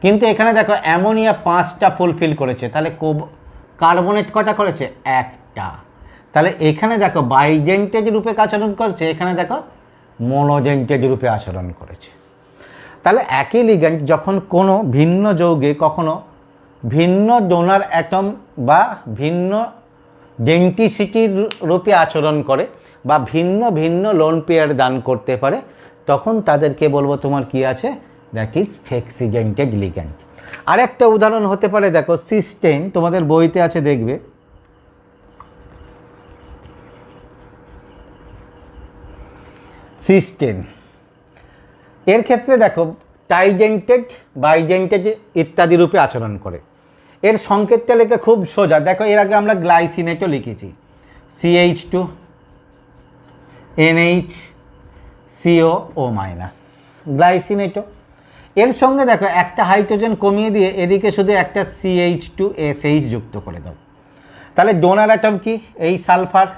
Speaker 1: কিন্তু এখানে দেখো অ্যামোনিয়া 5টা ফুলফিল করেছে, তাহলে কার্বনেট কটা করেছে, 1টা। তাহলে এখানে দেখো বাইজেন্টেজ রূপে আচরণ করেছে, এখানে দেখো মোনোজেন্টেজ রূপে আচরণ করেছে। তাহলে একই লিগ্যান্ড যখন কোনো ভিন্ন যৌগে কখনো ভিন্ন ডোনার অ্যাটম বা ভিন্ন ডেন্টিসিটির রূপে আচরণ করে বা ভিন্ন ভিন্ন লোন পেয়ার দান করতে পারে, তখন তাদেরকে বলবো তোমার কি আছে, দ্যাট ইজ ফ্লেক্সিজেন্টেড লিগ্যান্ড। আরেকটা উদাহরণ হতে পারে, দেখো সিস্টেন, তোমাদের বইতে আছে দেখবে, সিস্টেন। এর ক্ষেত্রে দেখো টাইজেন্টেড বাইজেন্টেড ইত্যাদি রূপে আচরণ করে। এর সংকেতটা লেখা খুব সোজা, দেখো এর আগে আমরা গ্লাইসিনেটও লিখেছি, CH2 NH CO মাইনাস গ্লাইসিনেটও। এর সঙ্গে দেখো একটা হাইড্রোজেন কমিয়ে দিয়ে এদিকে শুধু একটা CH2SH যুক্ত করে দাও, তাহলে ডোনার অ্যাটম কি, এই সালফার,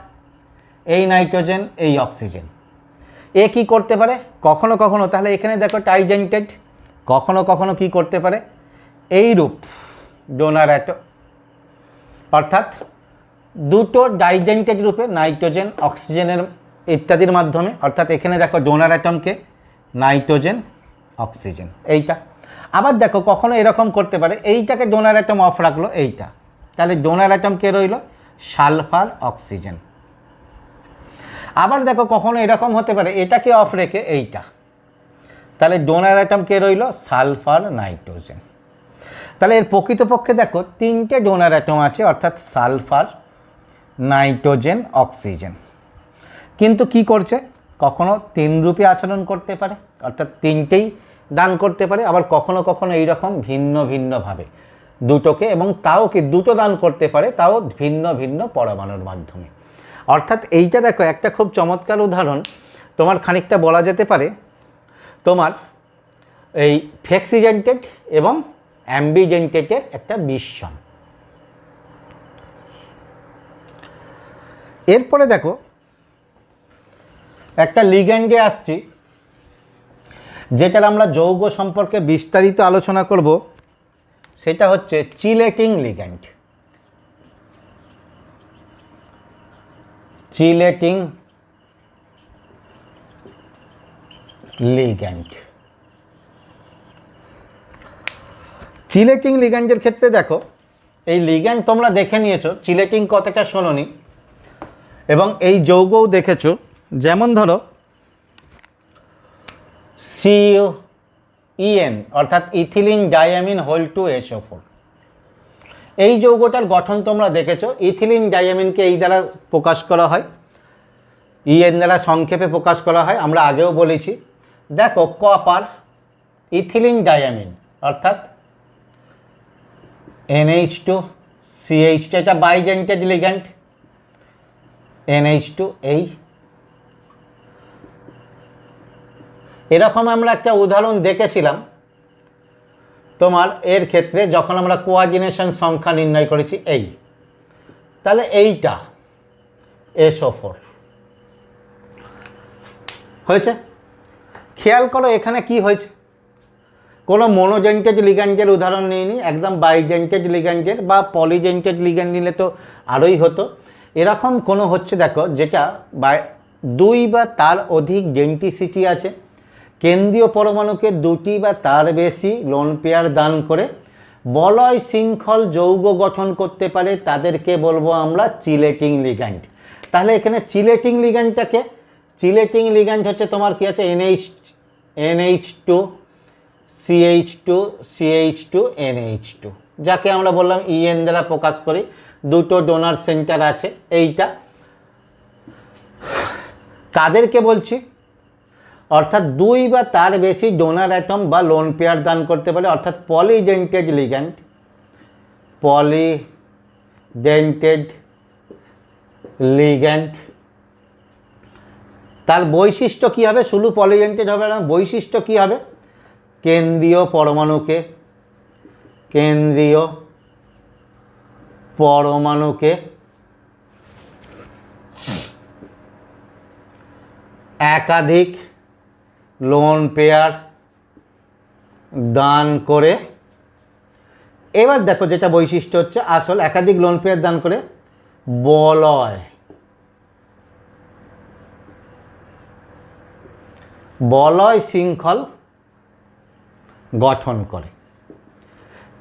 Speaker 1: এই নাইট্রোজেন, এই অক্সিজেন। এ কি করতে পারে, কখনো কখনো, তাহলে এখানে দেখো টাইজেন্টেড, কখনো কখনো কি করতে পারে, এই রূপ ডোনার অ্যাটম, অর্থাৎ দুটো ডাইজেন্টেড রূপে নাইট্রোজেন অক্সিজেনের ইত্যাদির মাধ্যমে, অর্থাৎ এখানে দেখো ডোনার অ্যাটমকে নাইট্রোজেন অক্সিজেন এইটা। আবার দেখো কখনো এরকম করতে পারে, এইটাকে ডোনার অ্যাটম অফ রাখলো এইটা, তাহলে ডোনার অ্যাটম কে রইল, সালফার অক্সিজেন। আবার দেখো কখনো এরকম হতে পারে, এটাকে অফ রেখে এইটা, তাহলে ডোনার অ্যাটম কে রইল, সালফার নাইট্রোজেন। তাহলে এর প্রকৃতপক্ষে দেখো 3টে ডোনার অ্যাটম আছে, অর্থাৎ সালফার নাইট্রোজেন অক্সিজেন, কিন্তু কি করছে, কখনো 3 রূপে আচরণ করতে পারে, অর্থাৎ 3টেই দান করতে পারে, আবার কখনো কখনো এইরকম ভিন্ন ভিন্নভাবে দুটোকে, এবং তাও কি 2টো দান করতে পারে, তাও ভিন্ন ভিন্ন পরমাণুর মাধ্যমে। অর্থাৎ এইটা দেখো একটা খুব চমৎকার উদাহরণ, তোমার খানিকটা বলা যেতে পারে তোমার এই ফ্লেক্সিজেন্টেড এবং অ্যাম্বিজেন্টেডের একটা মিশ্রণ। এরপরে দেখো একটা লিগ্যান্ডে আসছি, যেটার আমরা যৌগ সম্পর্কে বিস্তারিত আলোচনা করব, সেটা হচ্ছে chelating ligand. Chelating ligand, chelating লিগ্যান্ডের ক্ষেত্রে দেখো এই লিগ্যান্ড তোমরা দেখে নিয়েছো, চিলেটিং কথাটা শোনোনি, এবং এই যৌগও দেখেছো। যেমন ধরো CuEN অর্থাৎ ইথিলিন ডাইঅ্যামিন হোল 2 SO4, এই যৌগটার গঠন তোমরা দেখেছো। ইথিলিন ডাইঅ্যামিনকে এই দ্বারা প্রকাশ করা হয়, EN দ্বারা সংক্ষেপে প্রকাশ করা হয়, আমরা আগেও বলেছি। দেখো কপার ইথিলিন ডাইঅ্যামিন অর্থাৎ NH2 CH2, এটা বাইজেন্টেড লিগ্যান্ড, NH2 এই এরকম আমরা একটা উদাহরণ দেখেছিলাম তোমার এর ক্ষেত্রে যখন আমরা কোঅর্ডিনেশন সংখ্যা নির্ণয় করেছি এই, তাহলে এইটা SO4 হয়েছে। খেয়াল করো এখানে কি হয়েছে, কোনো মোনোজেন্টেড লিগ্যান্ডের উদাহরণ নিইনি, একদম বাইজেন্টেড লিগ্যান্ডের বা পলিজেন্টেড লিগ্যান্ড নিলে তো আরোই হতো। এরকম কোনো হচ্ছে দেখো যেটা দুই বা তার অধিক জেন্টিসিটি আছে, কেন্দ্রীয় পরমাণুকে দুটি বা তার বেশি লোন পেয়ার দান করে বলয় শৃঙ্খল যৌগ গঠন করতে পারে, তাদেরকে বলবো আমরা চিলেটিং লিগ্যান্ড। তাহলে এখানে চিলেটিং লিগ্যান্ডটাকে, চিলেটিং লিগ্যান্ড হচ্ছে তোমার কি আছে NH2 CH2 CH2 NH2, যাকে আমরা বললাম EN দ্বারা প্রকাশ করি, দুটো ডোনার সেন্টার আছে এইটা, কাদেরকে বলছি, অর্থাৎ দুই বা তার বেশি ডোনার অ্যাটম বা লোন পেয়ার দান করতে পারে, অর্থাৎ পলিডেন্টেড লিগ্যান্ড, পলিডেন্টেড লিগ্যান্ড। তার বৈশিষ্ট্য কী হবে, শুধু পলিডেন্টেড হবে না, বৈশিষ্ট্য কী হবে, কেন্দ্রীয় পরমাণুকে একাধিক লোন পেয়ার দান করে, এবার দেখো যেটা বৈশিষ্ট্য হচ্ছে আসল, একাধিক লোন পেয়ার দান করে বলয় শৃঙ্খল গঠন করে।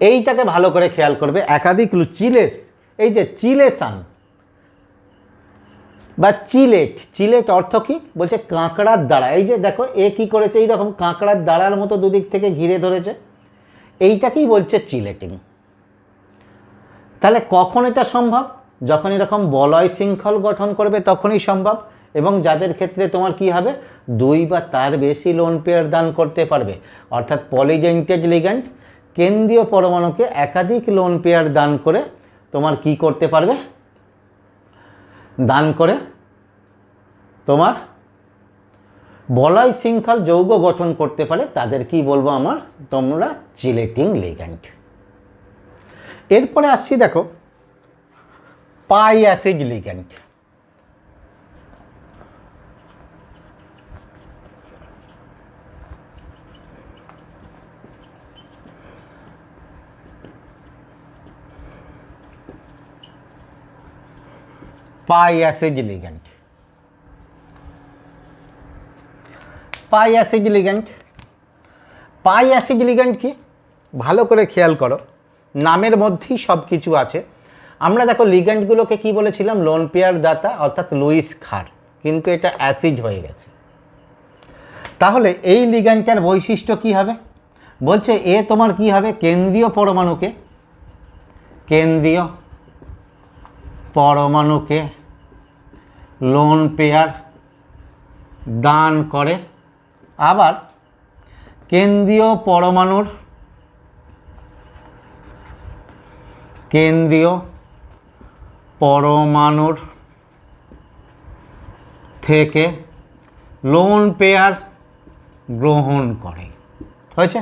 Speaker 1: এইটাকে ভালো করে খেয়াল করবে, একাধিক চিলেস, এই যে চিলেশন বা চিলেট অর্থ কি বলছে, কাঁকড়ার দ্বারা। এই যে দেখো এ কি করেছে, এইরকম কাঁকড়ার দ্বারার মতো দুদিক থেকে ঘিরে ধরেছে, এইটাকেই বলছে চিলেটিং। তাহলে কখন এটা সম্ভব, যখন এরকম বলয় শৃঙ্খল গঠন করবে তখনই সম্ভব, এবং যাদের ক্ষেত্রে তোমার কি হবে, দুই বা তার বেশি লোন পেয়ার দান করতে পারবে, অর্থাৎ পলিডেন্টেড লিগ্যান্ড কেন্দ্রীয় পরমাণুকে একাধিক লোন পেয়ার দান করে তোমার কি করতে পারবে, দান করে তোমার বলয় শৃঙ্খল যৌগ গঠন করতে পারে, তাদের কি বলবো তোমরা চিলেটিং লিগ্যান্ড। এরপরে আসছি দেখো পাই অ্যাসিড লিগ্যান্ড। পাই অ্যাসিড লিগ্যান্ড, পাই অ্যাসিড লিগ্যান্ড, পাই অ্যাসিড লিগ্যান্ড কি ভালো করে খেয়াল করো, নামের মধ্যেই সব কিছু আছে। আমরা দেখো লিগ্যান্ডগুলোকে কি বলেছিলাম, লোন পেয়ার দাতা অর্থাৎ লুইস ক্ষার, কিন্তু এটা অ্যাসিড হয়ে গেছে। তাহলে এই লিগ্যান্ডটার বৈশিষ্ট্য কি হবে, বলছে এ তোমার কি হবে, কেন্দ্রীয় পরমাণুকে লোন পেয়ার দান করে, আবার কেন্দ্রীয় পরমাণুর থেকে লোন পেয়ার গ্রহণ করে। হয়েছে,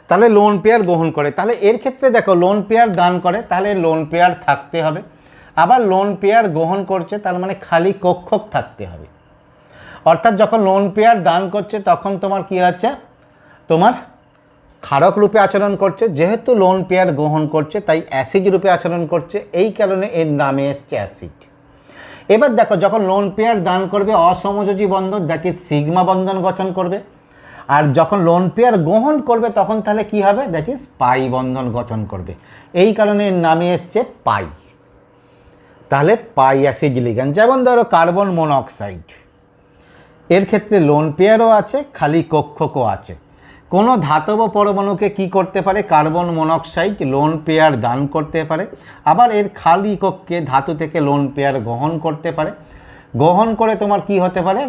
Speaker 1: তাহলে লোন পেয়ার গ্রহণ করে, তাহলে এর ক্ষেত্রে দেখো লোন পেয়ার দান করে, তাহলে লোন পেয়ার থাকতে হবে, আবার লোন পেয়ার গ্রহণ করছে তার মানে খালি কক্ষক থাকতে হবে, অর্থাৎ যখন লোন পেয়ার দান করছে তখন তোমার কি হচ্ছে, তোমার ক্ষারক রূপে আচরণ করছে, যেহেতু লোন পেয়ার গ্রহণ করছে তাই অ্যাসিড রূপে আচরণ করছে, এই কারণে এর নামে এসছে অ্যাসিড। এবার দেখো যখন লোন পেয়ার দান করবে অসমযোজী বন্ধন, দ্যাট ইজ সিগমা বন্ধন গঠন করবে, আর যখন লোন পেয়ার গ্রহণ করবে তখন তাহলে কি হবে, দ্যাট ইজ পাই বন্ধন গঠন করবে, এই কারণে এর নামে এসছে পাই। তাহলে পাই অ্যাসিড লিগ্যান্ড, যেমন ধরো কার্বন মনোক্সাইড, এর ক্ষেত্রে লোন পেয়ারও আছে, খালি কক্ষকও আছে। কোনো ধাতব পরমাণুকে কি করতে পারে, কার্বন মনোক্সাইড লোন পেয়ার দান করতে পারে, আবার এর খালি কক্ষে ধাতু থেকে লোন পেয়ার গ্রহণ করতে পারে, গ্রহণ করে তোমার কি হতে পারে,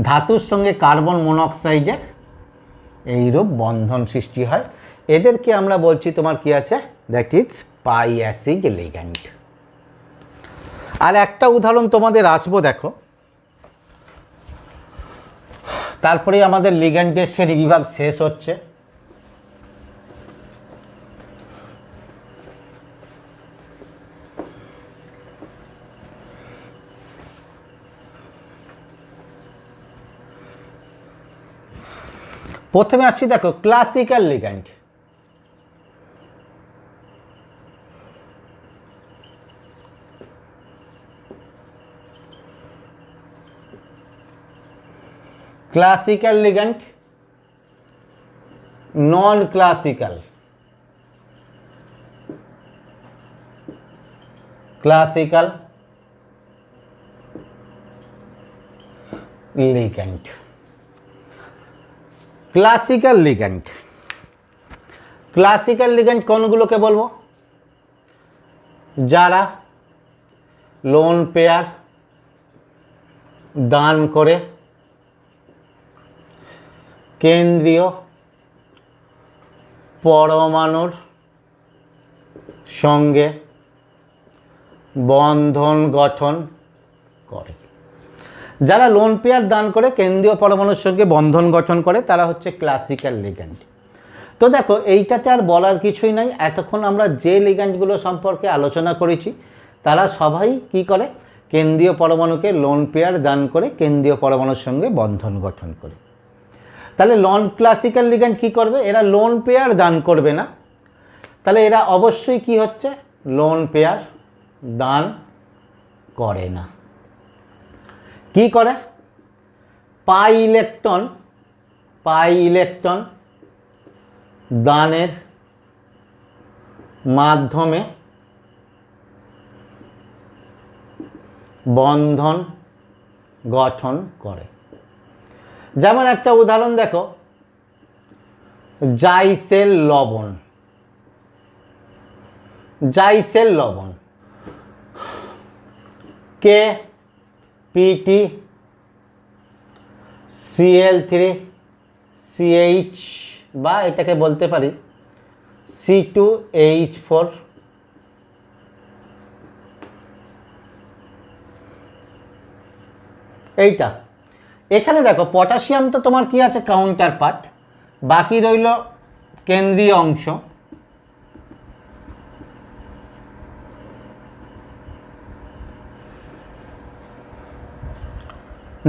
Speaker 1: ধাতুর সঙ্গে কার্বন মনোক্সাইডের এইরূপ বন্ধন সৃষ্টি হয়, এদেরকে আমরা বলছি তোমার কি আছে, that is pi acid ligand. আর একটা উদাহরণ তোমাদের আসবো দেখো, তারপরেই আমাদের লিগ্যান্ডের শ্রেণীবিভাগ শেষ হচ্ছে। প্রথমে আসছি দেখো classical ligand. Classical ligand, non classical, classical ligand. Classical ligand, classical ligand কোনগুলোকে বলবো? যারা লোন পেয়ার দান করে কেন্দ্রীয় পরমাণুর সঙ্গে বন্ধন গঠন করে। যারা লোন পেয়ার দান করে কেন্দ্রীয় পরমাণুর সঙ্গে বন্ধন গঠন করে তারা হচ্ছে ক্লাসিক্যাল লিগ্যান্ড। তো দেখো এইটাতে আর বলার কিছুই নাই। এতক্ষণ আমরা যে লিগ্যান্ডগুলো সম্পর্কে আলোচনা করেছি তারা সবাই কি করে? কেন্দ্রীয় পরমাণুকে লোন পেয়ার দান করে কেন্দ্রীয় পরমাণুর সঙ্গে বন্ধন গঠন করে। তাহলে নন ক্লাসিক্যাল লিগ্যান্ড কী করবে? এরা লোন পেয়ার দান করবে না, তাহলে এরা অবশ্যই কি হচ্ছে? লোন পেয়ার দান করে না। কি করে? পাই ইলেকট্রন দানের মাধ্যমে বন্ধন গঠন করে। যেমন একটা উদাহরণ দেখো, জাইসেল লবণ। জাইসেল লবণ কে পিটি Cl3CH বা এটাকে বলতে পারি C2H4। এইটা এখানে দেখো পটাশিয়াম তো তোমার কি আছে? কাউন্টার পার্ট, বাকি রইল কেন্দ্রীয় অংশ।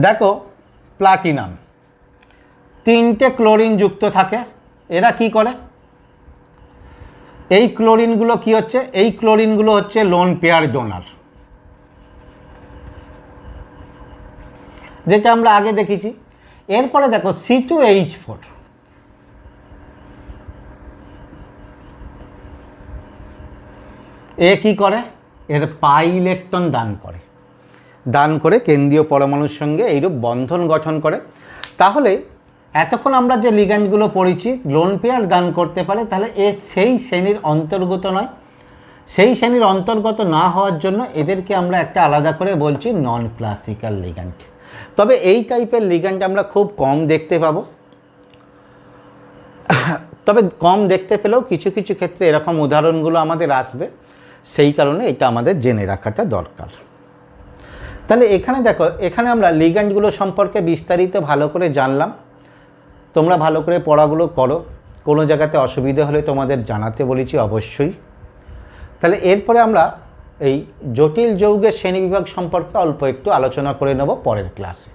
Speaker 1: দেখো প্লাটিনাম, তিনটে ক্লোরিন যুক্ত থাকে। এরা কি করে? এই ক্লোরিনগুলো কি হচ্ছে? এই ক্লোরিনগুলো হচ্ছে লোন পেয়ার ডোনার, যেটা আমরা আগে দেখেছি। এরপরে দেখো C2H4, এ কি করে? এর পাই ইলেকট্রন দান করে কেন্দ্রীয় পরমাণুর সঙ্গে এইরূপ বন্ধন গঠন করে। তাহলে এতক্ষণ আমরা যে লিগ্যান্ডগুলো পড়েছি লোন পেয়ার দান করতে পারে, তাহলে এ সেই শ্রেণীর অন্তর্গত নয়। সেই শ্রেণীর অন্তর্গত না হওয়ার জন্য এদেরকে আমরা একটা আলাদা করে বলছি নন ক্লাসিক্যাল লিগ্যান্ড। তবে এই টাইপের লিগ্যান্ড আমরা খুব কম দেখতে পাবো। তবে কম দেখতে পেলেও কিছু কিছু ক্ষেত্রে এরকম উদাহরণগুলো আমাদের আসবে, সেই কারণে এটা আমাদের জেনে রাখাটা দরকার। তাহলে এখানে দেখো, এখানে আমরা লিগ্যান্ডগুলো সম্পর্কে বিস্তারিত ভালো করে জানলাম। তোমরা ভালো করে পড়াগুলো করো, কোনো জায়গাতে অসুবিধা হলে তোমাদের জানাতে বলেছি অবশ্যই। তাহলে এরপরে আমরা এই জটিল যৌগের শ্রেণীবিভাগ সম্পর্কে অল্প একটু আলোচনা করে নেব পরের ক্লাসে।